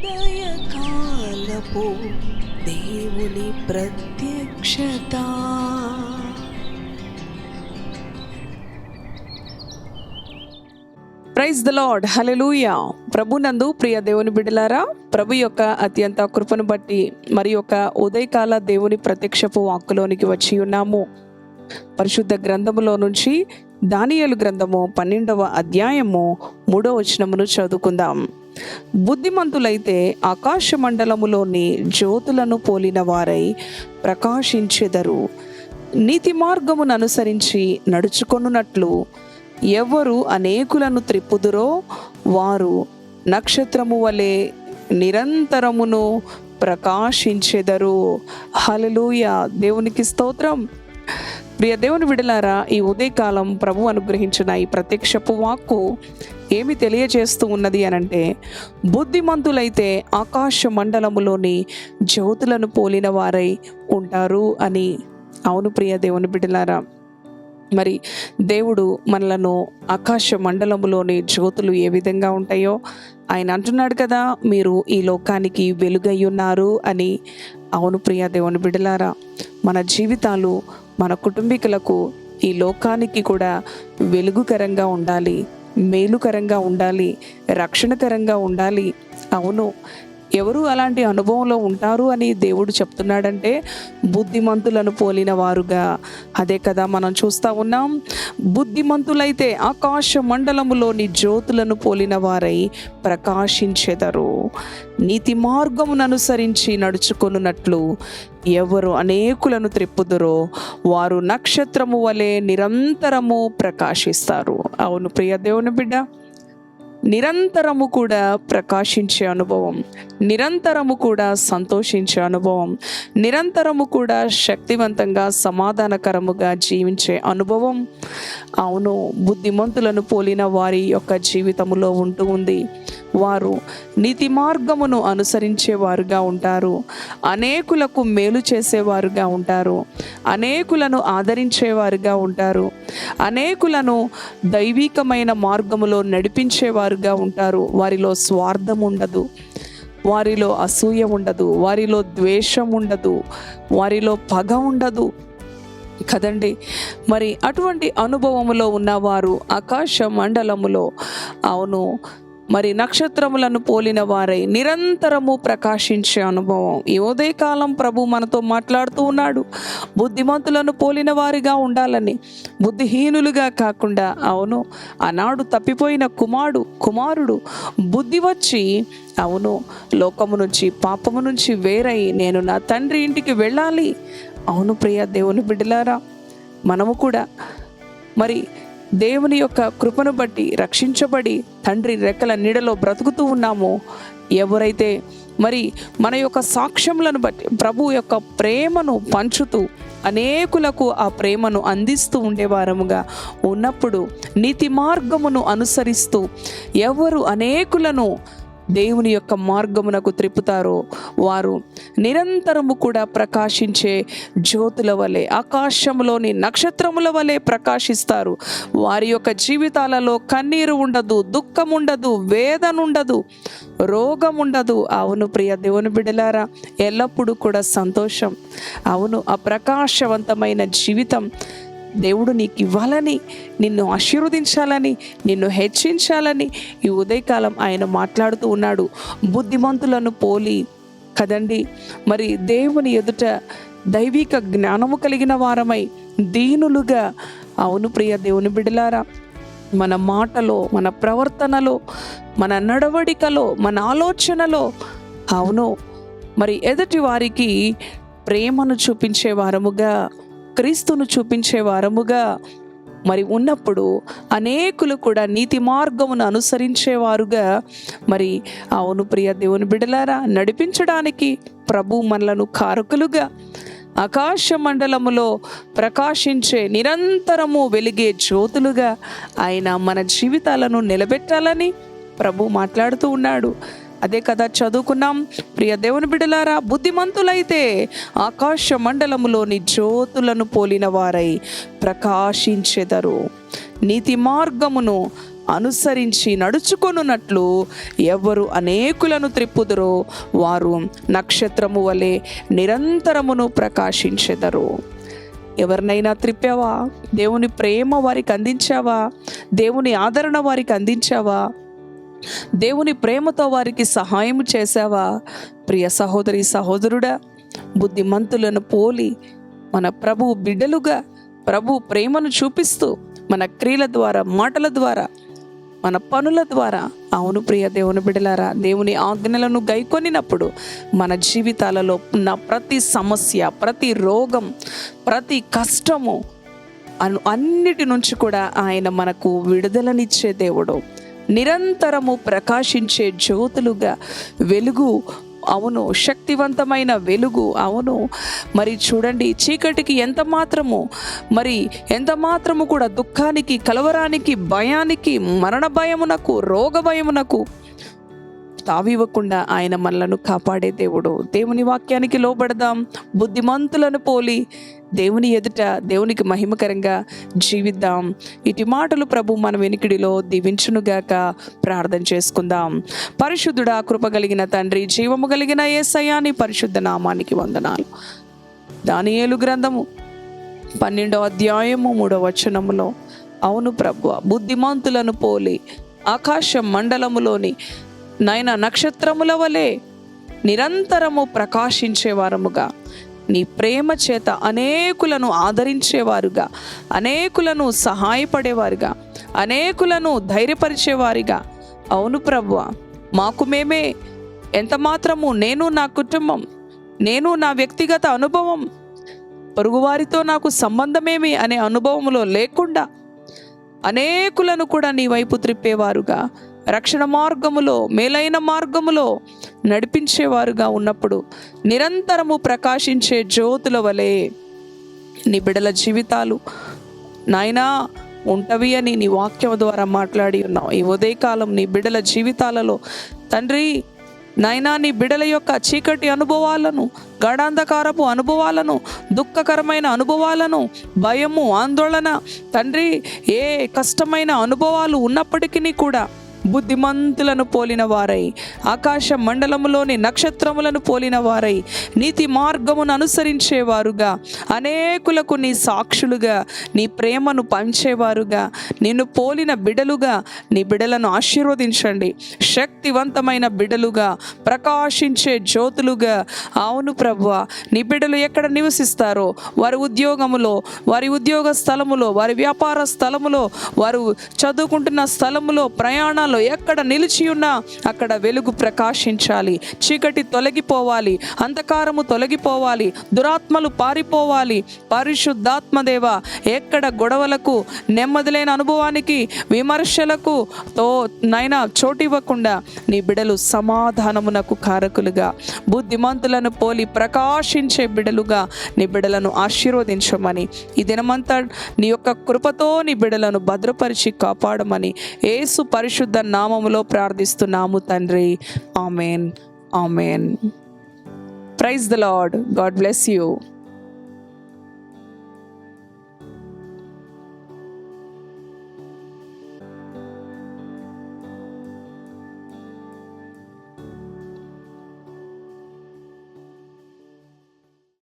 ఉదయకాలపు దేవుని ప్రత్యక్షత. ప్రైజ్ ద లార్డ్, హల్లెలూయా. ప్రభునందు ప్రియ దేవుని బిడ్డలారా, ప్రభు యొక్క అత్యంత కృపను బట్టి మరి యొక్క ఉదయకాల దేవుని ప్రత్యక్షపు వాక్కులోనికి వచ్చి ఉన్నాము. పరిశుద్ధ గ్రంథములో నుంచి దానియేలు గ్రంథము 12వ అధ్యాయము 3వ వచనమును చదువుకుందాం. బుద్ధిమంతులైతే ఆకాశ మండలములోని జ్యోతులను పోలిన వారై ప్రకాశించెదరు. నీతి మార్గమును అనుసరించి నడుచుకొనున్నట్లు ఎవరు అనేకులను త్రిప్పుదురో వారు నక్షత్రము వలె నిరంతరమును ప్రకాశించెదరు. హల్లెలూయా. దేవునికి స్తోత్రం. ప్రియ దేవుని విడలారా, ఈ ఉదయకాలం ప్రభు అనుగ్రహించిన ఈ ప్రత్యక్షపు వాక్కు ఏమి తెలియజేస్తూ ఉన్నది అనంటే, బుద్ధిమంతులైతే ఆకాశ మండలములోని జ్యోతులను పోలిన వారై ఉంటారు అని. అవును ప్రియ దేవుని బిడ్డలారా, మరి దేవుడు మనలను ఆకాశ మండలములోని జ్యోతులు ఏ విధంగా ఉంటాయో ఆయన అంటున్నాడు కదా, మీరు ఈ లోకానికి వెలుగై ఉన్నారు అని. అవును ప్రియ దేవుని బిడ్డలారా, మన జీవితాలు మన కుటుంబీకులకు ఈ లోకానికి కూడా వెలుగుకరంగా ఉండాలి, మేలుకరంగా ఉండాలి, రక్షణకరంగా ఉండాలి. అవును, ఎవరు అలాంటి అనుభవంలో ఉంటారు అని దేవుడు చెప్తున్నాడంటే బుద్ధిమంతులను పోలిన వారుగా. అదే కదా మనం చూస్తూ ఉన్నాం. బుద్ధిమంతులైతే ఆకాశ మండలములోని జ్యోతులను పోలిన వారై ప్రకాశించెదరు. నీతి మార్గమును అనుసరించి నడుచుకొనున్నట్లు ఎవరు అనేకులను త్రిప్పుదురో వారు నక్షత్రము వలె నిరంతరము ప్రకాశిస్తారు. అవును ప్రియ దేవుని బిడ్డ, నిరంతరము కూడా ప్రకాశించే అనుభవం, నిరంతరము కూడా సంతోషించే అనుభవం, నిరంతరము కూడా శక్తివంతంగా సమాధానకరముగా జీవించే అనుభవం. అవును, బుద్ధిమంతులను పోలిన వారి యొక్క జీవితములో ఉంటూ ఉంది. వారు నీతి మార్గమును అనుసరించేవారుగా ఉంటారు, అనేకులకు మేలు చేసేవారుగా ఉంటారు, అనేకులను ఆదరించేవారుగా ఉంటారు, అనేకులను దైవికమైన మార్గములో నడిపించేవారుగా ఉంటారు. వారిలో స్వార్థం ఉండదు, వారిలో అసూయ ఉండదు, వారిలో ద్వేషం ఉండదు, వారిలో పగ ఉండదు కదండి. మరి అటువంటి అనుభవములో ఉన్నవారు ఆకాశ మండలములో, అవును, మరి నక్షత్రములను పోలిన వారై నిరంతరము ప్రకాశించే అనుభవం. ఈ ఉదయకాలం ప్రభు మనతో మాట్లాడుతూ ఉన్నాడు. బుద్ధిమంతులను పోలిన వారిగా ఉండాలని, బుద్ధిహీనులుగా కాకుండా. అవును, ఆనాడు తప్పిపోయిన కుమారుడు బుద్ధి వచ్చి, అవును, లోకము నుంచి పాపము నుంచి వేరై నేను నా తండ్రి ఇంటికి వెళ్ళాలి. అవును ప్రియ దేవుని బిడ్డలారా, మనము కూడా మరి దేవుని యొక్క కృపను బట్టి రక్షించబడి తండ్రి రెక్కల నీడలో బ్రతుకుతూ ఉన్నామో, ఎవరైతే మరి మన యొక్క సాక్ష్యములను బట్టి ప్రభు యొక్క ప్రేమను పంచుతూ అనేకులకు ఆ ప్రేమను అందిస్తూ ఉండేవారముగా ఉన్నప్పుడు, నీతి మార్గమును అనుసరిస్తూ ఎవరు అనేకులను దేవుని యొక్క మార్గమునకు త్రిప్పుతారో వారు నిరంతరము కూడా ప్రకాశించే జ్యోతుల వలె, ఆకాశంలోని నక్షత్రముల వలె ప్రకాశిస్తారు. వారి యొక్క జీవితాలలో కన్నీరు ఉండదు, దుఃఖం ఉండదు, వేదన ఉండదు, రోగం ఉండదు. అవును ప్రియ దేవుని బిడ్డలారా, ఎల్లప్పుడూ కూడా సంతోషం. అవును, ఆ ప్రకాశవంతమైన జీవితం దేవుడు నీకు ఇవ్వాలని, నిన్ను ఆశీర్వదించాలని, నిన్ను హెచ్చించాలని ఈ ఉదయకాలం ఆయన మాట్లాడుతూ ఉన్నాడు. బుద్ధిమంతులను పోలి కదండి, మరి దేవుని ఎదుట దైవిక జ్ఞానము కలిగిన వారమై దీనులుగా. అవును ప్రియ దేవుని బిడ్డలారా, మన మాటలో, మన ప్రవర్తనలో, మన నడవడికలో, మన ఆలోచనలో, అవును, మరి ఎదుటి వారికి ప్రేమను చూపించే వారముగా, క్రీస్తును చూపించే వారముగా మరి ఉన్నప్పుడు అనేకులు కూడా నీతి మార్గమును అనుసరించేవారుగా, మరి అవును ప్రియ దేవుని బిడ్డలారా, నడిపించడానికి ప్రభు మనలను కారకులుగా ఆకాశ మండలములో ప్రకాశించే నిరంతరము వెలిగే జ్యోతులుగా ఆయన మన జీవితాలను నిలబెట్టాలని ప్రభు మాట్లాడుతూ ఉన్నాడు. అదే కదా చదువుకున్నాం. ప్రియ దేవుని బిడ్డలారా, బుద్ధిమంతులైతే ఆకాశ మండలములోని జ్యోతులను పోలిన వారై ప్రకాశించెదరు. నీతి మార్గమును అనుసరించి నడుచుకొనున్నట్లు ఎవరు అనేకులను త్రిప్పుదురో వారు నక్షత్రము వలె నిరంతరమును ప్రకాశించెదరు. ఎవరినైనా త్రిప్పావా? దేవుని ప్రేమ వారికి అందించావా? దేవుని ఆదరణ వారికి అందించావా? దేవుని ప్రేమతో వారికి సహాయం చేశావా? ప్రియ సహోదరి సహోదరుడా, బుద్ధిమంతులను పోలి మన ప్రభు బిడ్డలుగా ప్రభు ప్రేమను చూపిస్తూ మన క్రియల ద్వారా, మాటల ద్వారా, మన పనుల ద్వారా, అవును ప్రియ దేవుని బిడ్డలారా, దేవుని ఆజ్ఞలను గైకొనినప్పుడు మన జీవితాలలో ఉన్న ప్రతి సమస్య, ప్రతి రోగం, ప్రతి కష్టము అన్నిటి నుంచి కూడా ఆయన మనకు విడుదలనిచ్చే దేవుడు. నిరంతరము ప్రకాశించే జ్యోతులుగా వెలుగు, అవును శక్తివంతమైన వెలుగు, అవును మరి చూడండి, చీకటికి ఎంత మాత్రము కూడా దుఃఖానికి, కలవరానికి, భయానికి, మరణ భయమునకు, రోగ భయమునకు తావివ్వకుండా ఆయన మనలను కాపాడే దేవుడు. దేవుని వాక్యానికి లోబడదాం, బుద్ధిమంతులను పోలి దేవుని ఎదుట దేవునికి మహిమకరంగా జీవిద్దాం. ఇటు మాటలు ప్రభు మన వెనుకిడిలో దీవించునుగాక. ప్రార్థన చేసుకుందాం. పరిశుద్ధుడా, కృపగలిగిన తండ్రి, జీవము కలిగిన యేసయ్యా, నీ పరిశుద్ధ నామానికి వందనాలు. దానియేలు గ్రంథము 12వ అధ్యాయము 3వ వచనములో, అవును ప్రభువా, బుద్ధిమంతులను పోలి ఆకాశ మండలములోని నక్షత్రముల వలె నిరంతరము ప్రకాశించేవారముగా, నీ ప్రేమ చేత అనేకులను ఆదరించేవారుగా, అనేకులను సహాయపడేవారుగా, అనేకులను ధైర్యపరిచేవారిగా, అవును ప్రభువా, మాకు మేమే ఎంత మాత్రము, నేను నా కుటుంబం, నేను నా వ్యక్తిగత అనుభవం, పొరుగువారితో నాకు సంబంధమేమి అనే అనుభవంలో లేకుండా అనేకులను కూడా నీ వైపు త్రిప్పేవారుగా, రక్షణ మార్గములో, మేలైన మార్గములో నడిపించేవారుగా ఉన్నప్పుడు నిరంతరము ప్రకాశించే జ్యోతుల వలె నీ బిడ్డల జీవితాలు నాయనా ఉంటవి అని నీ వాక్యం ద్వారా మాట్లాడి ఉన్నావు. ఈ ఉదయకాలం నీ బిడ్డల జీవితాలలో తండ్రి నాయనా, నీ బిడ్డల యొక్క చీకటి అనుభవాలను, గాఢాంధకారపు అనుభవాలను, దుఃఖకరమైన అనుభవాలను, భయము, ఆందోళన తండ్రి, ఏ కష్టమైన అనుభవాలు ఉన్నప్పటికీ కూడా బుద్ధిమంతులను పోలిన వారై, ఆకాశ మండలములోని నక్షత్రములను పోలిన వారై, నీతి మార్గమును అనుసరించేవారుగా, అనేకులకు నీ సాక్షులుగా, నీ ప్రేమను పంచేవారుగా, నిన్ను పోలిన బిడలుగా నీ బిడలను ఆశీర్వదించండి. శక్తివంతమైన బిడలుగా, ప్రకాశించే జ్యోతులుగా, అవును ప్రభువా, నీ బిడలు ఎక్కడ నివసిస్తారో, వారి ఉద్యోగములో, వారి ఉద్యోగ స్థలములో, వారి వ్యాపార స్థలములో, వారు చదువుకుంటున్న స్థలములో, ప్రయాణాలు ఎక్కడ నిలిచి ఉన్నా అక్కడ వెలుగు ప్రకాశించాలి, చీకటి తొలగిపోవాలి, అంధకారము తొలగిపోవాలి, దురాత్మలు పారిపోవాలి. పరిశుద్ధాత్మదేవ, ఎక్కడ గొడవలకు, నెమ్మది లేని అనుభవానికి, విమర్శలకు నైనా చోటివ్వకుండా నీ బిడలు సమాధానమునకు కారకులుగా, బుద్ధిమంతులను పోలి ప్రకాశించే బిడలుగా నీ బిడలను ఆశీర్వదించమని, ఈ దినమంతా నీ యొక్క కృపతో నీ బిడలను భద్రపరిచి కాపాడమని యేసు పరిశుద్ధ నామములో ప్రార్థిస్తున్నాము తండ్రి. Amen, amen. Praise the Lord. God bless you.